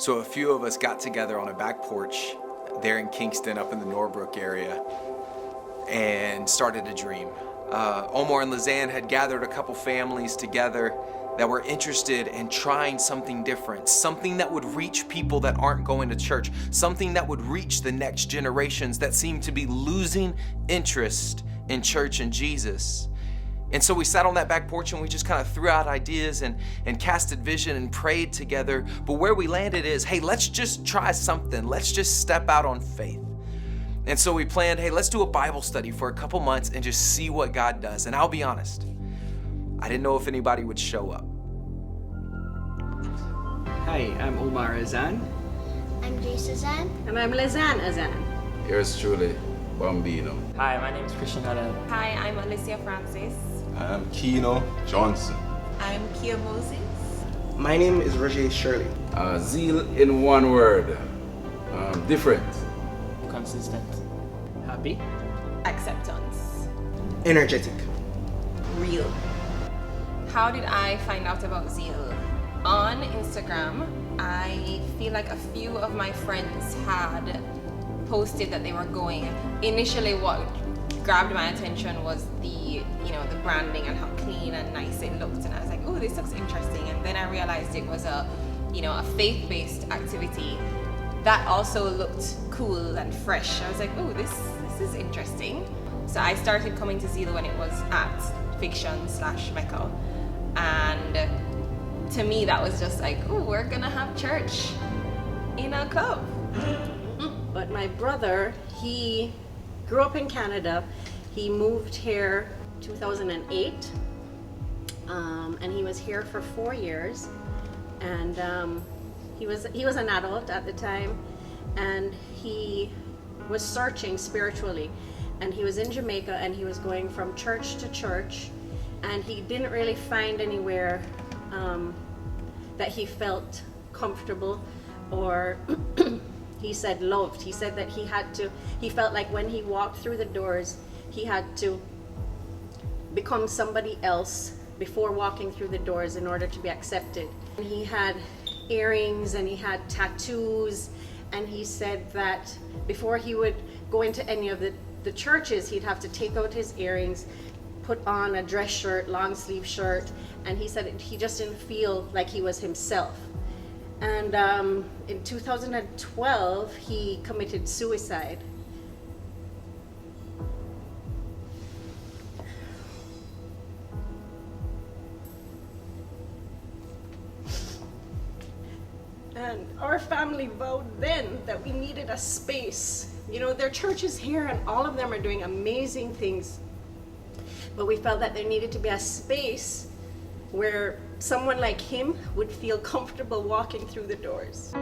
So a few of us got together on a back porch there in Kingston, up in the Norbrook area, and started a dream. Omar and Lizanne had gathered a couple families together that were interested in trying something different, something that would reach people that aren't going to church, something that would reach the next generations that seem to be losing interest in church and Jesus. And so we sat on that back porch and we just kind of threw out ideas and casted vision and prayed together. But where we landed is, hey, let's just try something. Let's just step out on faith. And so we planned, hey, let's do a Bible study for a couple months and just see what God does. And I'll be honest, I didn't know if anybody would show up. Hi, I'm Omar Azan. I'm Jace Azan. And I'm Lizanne Azan. Yours truly, Bambino. Hi, my name is Christian Adel. Hi, I'm Alicia Francis. I'm Keno Johnson. I'm Kia Moses. My name is Roger Shirley. Zeal in one word. Different. Consistent. Happy. Acceptance. Energetic. Real. How did I find out about Zeal? On Instagram, I feel like a few of my friends had posted that they were going. Initially, what grabbed my attention was the branding and how clean and nice it looked, and I was like, oh, this looks interesting. And then I realized it was a faith-based activity that also looked cool and fresh. I was like, oh, this is interesting. So I started coming to Zeal when it was at Fiction/Mecca, and to me that was just like, oh, we're gonna have church in a club. But my brother, he grew up in Canada. He moved here 2008, and he was here for 4 years. And he was an adult at the time, and he was searching spiritually. And he was in Jamaica, and he was going from church to church, and he didn't really find anywhere that he felt comfortable or he said loved. He said that he felt like when he walked through the doors, he had to become somebody else before walking through the doors in order to be accepted. And he had earrings and he had tattoos, and he said that before he would go into any of the churches, he'd have to take out his earrings, put on a dress shirt, long sleeve shirt, and he said he just didn't feel like he was himself. And in 2012, he committed suicide. And our family vowed then that we needed a space. You know, there are churches here and all of them are doing amazing things. But we felt that there needed to be a space where someone like him would feel comfortable walking through the doors.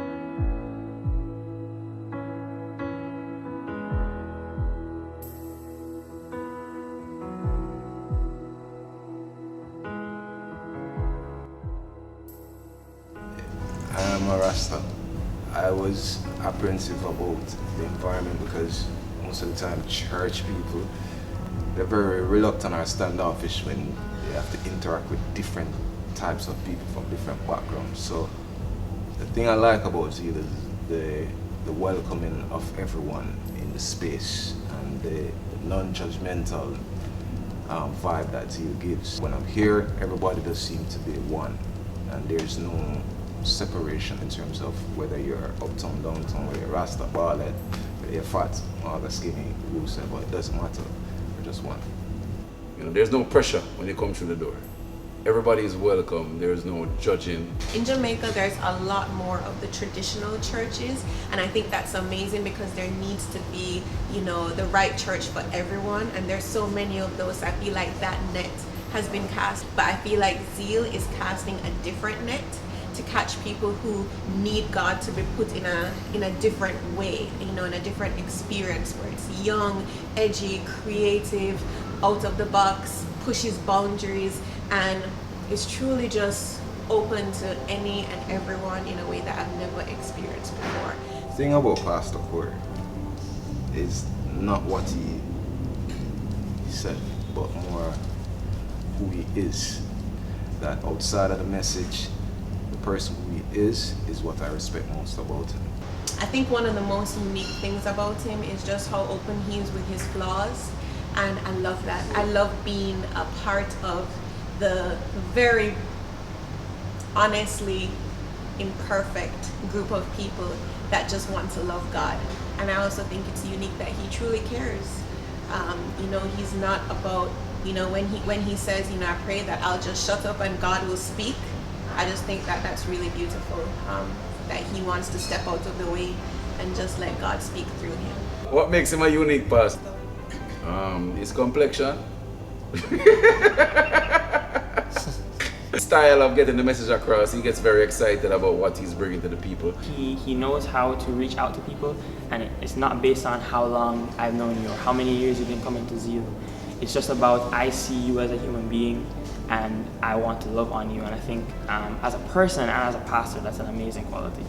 I'm a Rasta. I was apprehensive about the environment because most of the time church people, they're very reluctant or standoffish when they have to interact with different types of people from different backgrounds. So the thing I like about Zeal is the welcoming of everyone in the space and the non-judgmental vibe that Zeal gives. When I'm here, everybody does seem to be one, and there's no separation in terms of whether you're uptown, downtown, whether you're Rasta, Barlet, whether you're fat, or the skinny, loose, but it doesn't matter. We're just one. You know, there's no pressure when you come through the door. Everybody is welcome. There's no judging. In Jamaica, there's a lot more of the traditional churches, and I think that's amazing because there needs to be, the right church for everyone, and there's so many of those. I feel like that net has been cast, but I feel like Zeal is casting a different net to catch people who need God to be put in a different way, in a different experience where it's young, edgy, creative, out of the box, pushes boundaries, and is truly just open to any and everyone in a way that I've never experienced before. The thing about Pastor Corey is not what he said, but more who he is. That outside of the message, the person who he is what I respect most about him. I think one of the most unique things about him is just how open he is with his flaws, and I love that. I love being a part of the very honestly imperfect group of people that just want to love God. And I also think it's unique that he truly cares. He's not about, when he says, I pray that I'll just shut up and God will speak. I just think that that's really beautiful, that he wants to step out of the way and just let God speak through him. What makes him a unique pastor? His complexion. Style of getting the message across. He gets very excited about what he's bringing to the people. He knows how to reach out to people, and it's not based on how long I've known you or how many years you've been coming to Zeal. It's just about, I see you as a human being and I want to love on you. And I think as a person and as a pastor, that's an amazing quality.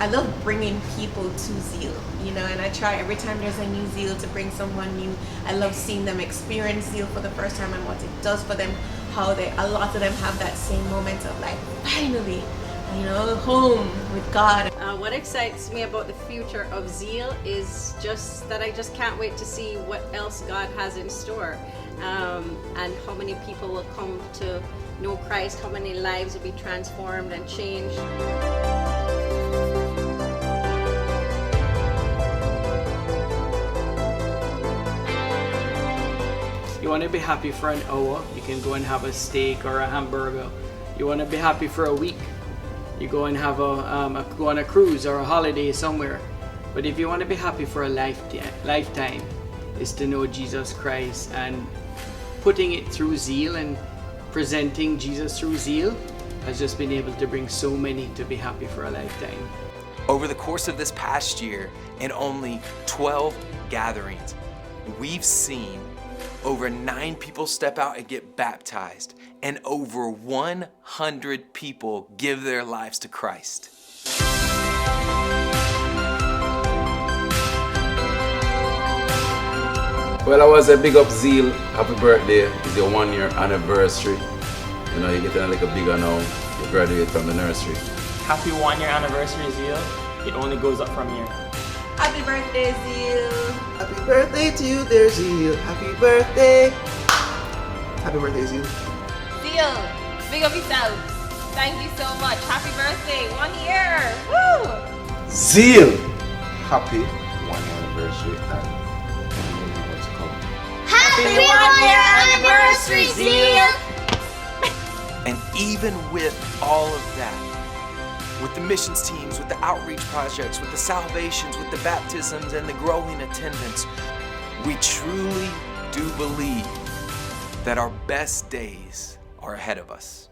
I love bringing people to Zeal, and I try every time there's a new Zeal to bring someone new. I love seeing them experience Zeal for the first time and what it does for them, how a lot of them have that same moment of like, finally, home with God. What excites me about the future of Zeal is just that I just can't wait to see what else God has in store, and how many people will come to know Christ, how many lives will be transformed and changed. You want to be happy for an hour, you can go and have a steak or a hamburger. You want to be happy for a week, you go and have go on a cruise or a holiday somewhere. But if you want to be happy for a lifetime, is to know Jesus Christ, and putting it through Zeal and presenting Jesus through Zeal has just been able to bring so many to be happy for a lifetime. Over the course of this past year, in only 12 gatherings, we've seen over 9 people step out and get baptized, and over 100 people give their lives to Christ. Well, I was a big up Zeal. Happy birthday. It's your 1-year anniversary. You're getting like a bigger now. You graduate from the nursery. Happy 1-year anniversary, Zeal. It only goes up from here. Happy birthday, Zeal! Happy birthday to you, dear Zeal. Happy birthday. Happy birthday, Zeal. Zeal, big up yourself. Thank you so much. Happy birthday, 1 year. Woo! Zeal! Happy 1-year anniversary and many more to come. Happy 1-year anniversary, Zeal! And even with all of that, with the missions teams, with the outreach projects, with the salvations, with the baptisms, and the growing attendance, we truly do believe that our best days are ahead of us.